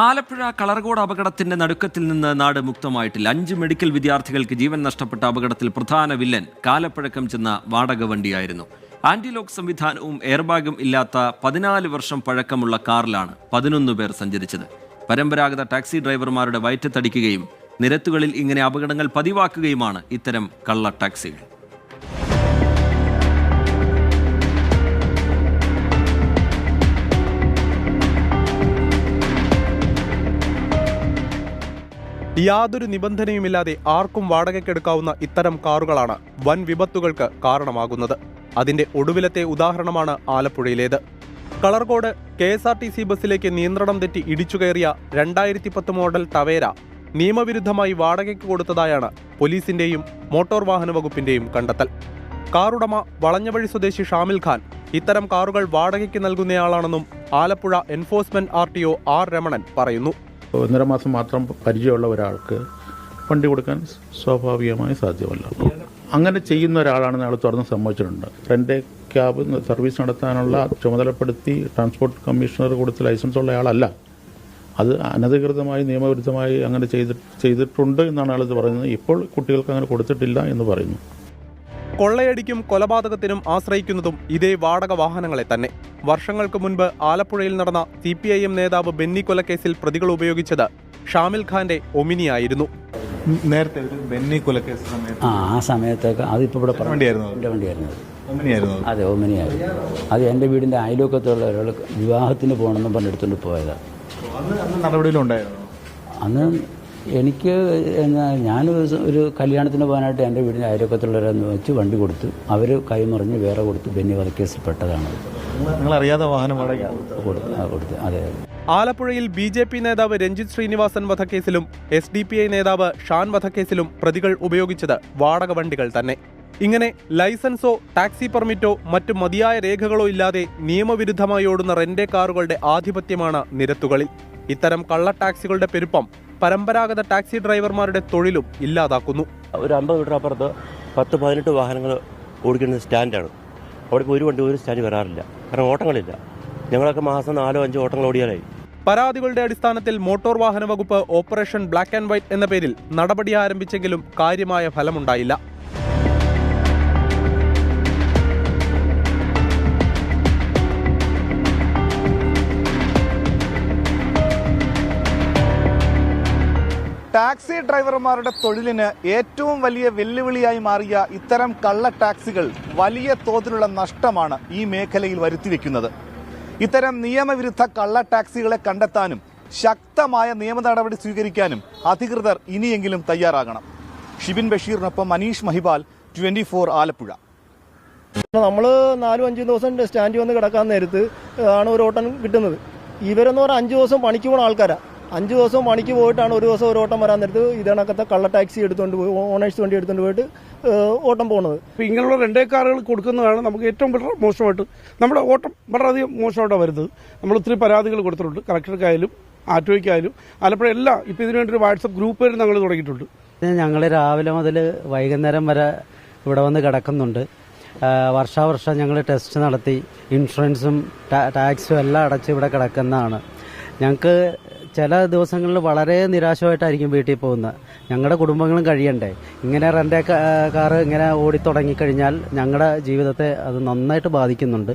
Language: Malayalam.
ആലപ്പുഴ കളർകോട് അപകടത്തിന്റെ നടുക്കത്തിൽ നിന്ന് നാട് മുക്തമായിട്ടില്ല. 5 മെഡിക്കൽ വിദ്യാർത്ഥികൾക്ക് ജീവൻ നഷ്ടപ്പെട്ട അപകടത്തിൽ പ്രധാന വില്ലൻ കാലപ്പഴക്കം ചെന്ന വാടക വണ്ടിയായിരുന്നു. ആന്റിലോക്ക് സംവിധാനവും എയർബാഗും ഇല്ലാത്ത 14 വർഷം പഴക്കമുള്ള കാറിലാണ് 11 പേർ സഞ്ചരിച്ചത്. പരമ്പരാഗത ടാക്സി ഡ്രൈവർമാരുടെ വയറ്റത്തടിക്കുകയും നിരത്തുകളിൽ ഇങ്ങനെ അപകടങ്ങൾ പതിവാക്കുകയുമാണ് ഇത്തരം കള്ള ടാക്സികൾ. യാതൊരു നിബന്ധനയുമില്ലാതെ ആർക്കും വാടകയ്ക്കെടുക്കാവുന്ന ഇത്തരം കാറുകളാണ് വൻ വിപത്തുകൾക്ക് കാരണമാകുന്നത്. അതിന്റെ ഒടുവിലത്തെ ഉദാഹരണമാണ് ആലപ്പുഴയിലേത്. കളർകോട് KSRTC ബസ്സിലേക്ക് നിയന്ത്രണം തെറ്റി ഇടിച്ചുകയറിയ 2010 മോഡൽ ടവേര നിയമവിരുദ്ധമായി വാടകയ്ക്ക് കൊടുത്തതായാണ് പോലീസിന്റെയും മോട്ടോർ വാഹന വകുപ്പിന്റെയും കണ്ടെത്തൽ. കാറുടമ വളഞ്ഞവഴി സ്വദേശി ഷാമിൽ ഖാൻ ഇത്തരം കാറുകൾ വാടകയ്ക്ക് നൽകുന്നയാളാണെന്നും Alappuzha enforcement RTO R Ramanan പറയുന്നു. 1.5 മാസം മാത്രം പരിചയമുള്ള ഒരാൾക്ക് വണ്ടി കൊടുക്കാൻ സ്വാഭാവികമായി സാധ്യമല്ല. അങ്ങനെ ചെയ്യുന്ന ഒരാളാണെന്ന് അയാൾ തുറന്ന് സമ്മതിച്ചിട്ടുണ്ട്. റെൻ്റ് ക്യാബ് സർവീസ് നടത്താനുള്ള ചുമതലപ്പെടുത്തി ട്രാൻസ്പോർട്ട് കമ്മീഷണർ കൊടുത്ത ലൈസൻസ് ഉള്ള ആളല്ല. അത് അനധികൃതമായി നിയമവിരുദ്ധമായി അങ്ങനെ ചെയ്തിട്ടുണ്ട് എന്നാണ് അയാൾ പറയുന്നത്. ഇപ്പോൾ കുട്ടികൾക്ക് അങ്ങനെ കൊടുത്തിട്ടില്ല എന്ന് പറയുന്നു. കൊള്ളയടിക്കും കൊലപാതകത്തിനും ആശ്രയിക്കുന്നതും ഇതേ വാടക വാഹനങ്ങളെ തന്നെ. വർഷങ്ങൾക്ക് മുൻപ് ആലപ്പുഴയിൽ നടന്ന CPIM നേതാവ് ബെന്നി കൊലക്കേസിൽ പ്രതികൾ ഉപയോഗിച്ചത് ഷാമിൽ ഖാന്റെ ഒമിനിയായിരുന്നു. നേരത്തെ ഒരു ബെന്നി കൊലക്കേസ് ആ സമയത്തൊക്കെ അതിപ്പോൾ ഇവിടെ വണ്ടിയായിരുന്നു. അതെ, ഒമിനിയായിരുന്നു. അത് എൻ്റെ വീടിൻ്റെ അയൽവക്കത്തുള്ള ഒരാൾ വിവാഹത്തിന് പോകണമെന്ന് പറഞ്ഞെടുത്തുകൊണ്ട് പോയതാണ്. നടപടിയിലുണ്ടായിരുന്നു. അന്ന് എനിക്ക് ഞാൻ ഒരു കല്യാണത്തിന് പോകാനായിട്ട് എൻ്റെ വീടിൻ്റെ അയൽവക്കത്തുള്ളവരെന്ന് വെച്ച് വണ്ടി കൊടുത്തു. അവർ കൈമറിഞ്ഞ് വേറെ കൊടുത്തു. ബെന്നി വധക്കേസിൽ പെട്ടതാണ്. നിങ്ങളറിയാതെ വാഹനം കൊടുത്തു. അതെ. ആലപ്പുഴയിൽ BJP നേതാവ് രഞ്ജിത്ത് ശ്രീനിവാസൻ വധക്കേസിലും SDPI നേതാവ് ഷാൻ വധക്കേസിലും പ്രതികൾ ഉപയോഗിച്ചത് വാടക വണ്ടികൾ തന്നെ. ഇങ്ങനെ ലൈസൻസോ ടാക്സി പെർമിറ്റോ മറ്റു മതിയായ രേഖകളോ ഇല്ലാതെ നിയമവിരുദ്ധമായി ഓടുന്ന റെന്റേ കാറുകളുടെ ആധിപത്യമാണ് നിരത്തുകളിൽ. ഇത്തരം കള്ള ടാക്സികളുടെ പെരുപ്പം പരമ്പരാഗത ടാക്സി ഡ്രൈവർമാരുടെ തൊഴിലും ഇല്ലാതാക്കുന്നു. ഒരു 50 മീറ്റർ അപ്പുറത്ത് 10-18 വാഹനങ്ങൾ ഓടിക്കുന്ന സ്റ്റാൻഡാണ്. അവിടെ ഒരു വണ്ടി ഒരു സ്റ്റാൻഡ് വരാറില്ല. കാരണം ഓട്ടങ്ങളില്ല. ഞങ്ങളൊക്കെ മാസം 4-5 ഓട്ടങ്ങൾ ഓടിയാലായി. പരാതികളുടെ അടിസ്ഥാനത്തിൽ മോട്ടോർ വാഹന വകുപ്പ് ഓപ്പറേഷൻ ബ്ലാക്ക് ആൻഡ് വൈറ്റ് എന്ന പേരിൽ നടപടി ആരംഭിച്ചെങ്കിലും കാര്യമായ ഫലമുണ്ടായില്ല. ടാക്സി ഡ്രൈവർമാരുടെ തൊഴിലിന് ഏറ്റവും വലിയ വെല്ലുവിളിയായി മാറിയ ഇത്തരം കള്ള ടാക്സികൾ വലിയ തോതിലുള്ള നഷ്ടമാണ് ഈ മേഖലയിൽ വരുത്തിവെക്കുന്നത്. ഇത്തരം നിയമവിരുദ്ധ കള്ള ടാക്സികളെ കണ്ടെത്താനും ശക്തമായ നിയമ നടപടി സ്വീകരിക്കാനും അധികൃതർ ഇനിയെങ്കിലും തയ്യാറാകണം. ഷിബിൻ ബഷീറിനൊപ്പം മനീഷ് മഹിബാൽ, 24 ആലപ്പുഴ. നമ്മൾ 4-5 ദിവസം സ്റ്റാൻഡിൽ വന്ന് കിടക്കാൻ നേരത്ത് ആണ് ഒരു ഓട്ടം കിട്ടുന്നത്. ഇവരെന്ന് പറഞ്ഞാൽ 5 ദിവസം പണിക്ക് പോകുന്ന ആൾക്കാരാണ്. 5 ദിവസം പണിക്ക് പോയിട്ടാണ് ഒരു ദിവസം ഒരു ഓട്ടം വരാൻ നേരത്ത് ഇതിനകത്തെ കള്ള ടാക്സി എടുത്തുകൊണ്ട് പോയി ഓണേഴ്സ് വണ്ടി എടുത്തുകൊണ്ട് പോയിട്ട് ഓട്ടം പോകുന്നത്. ഇങ്ങനെയുള്ള റെന്റേ കാറുകൾ കൊടുക്കുന്നതാണ് നമുക്ക് ഏറ്റവും മോശമായിട്ട് നമ്മുടെ ഓട്ടം വളരെയധികം മോശമായിട്ടാണ് വരുന്നത്. നമ്മൾ ഒത്തിരി പരാതികൾ കൊടുത്തിട്ടുണ്ട്. കളക്ടർക്കായാലും ആർടിഒയ്ക്കായാലും ആലപ്പുഴ എല്ലാം ഇപ്പം ഇതിനു വേണ്ടി ഒരു വാട്സപ്പ് ഗ്രൂപ്പ് ഞങ്ങൾ തുടങ്ങിയിട്ടുണ്ട്. ഞങ്ങൾ രാവിലെ മുതൽ വൈകുന്നേരം വരെ ഇവിടെ വന്ന് കിടക്കുന്നുണ്ട്. വർഷാവർഷം ഞങ്ങൾ ടെസ്റ്റ് നടത്തി ഇൻഷുറൻസും ടാക്സും എല്ലാം അടച്ച് ഇവിടെ കിടക്കുന്നതാണ്. ഞങ്ങൾക്ക് ചില ദിവസങ്ങളിൽ വളരെ നിരാശമായിട്ടായിരിക്കും വീട്ടിൽ പോകുന്നത്. ഞങ്ങളുടെ കുടുംബങ്ങളും കഴിയണ്ടേ. ഇങ്ങനെ റെൻ്റേ കാറ് ഇങ്ങനെ ഓടിത്തുടങ്ങിക്കഴിഞ്ഞാൽ ഞങ്ങളുടെ ജീവിതത്തെ അത് നന്നായിട്ട് ബാധിക്കുന്നുണ്ട്.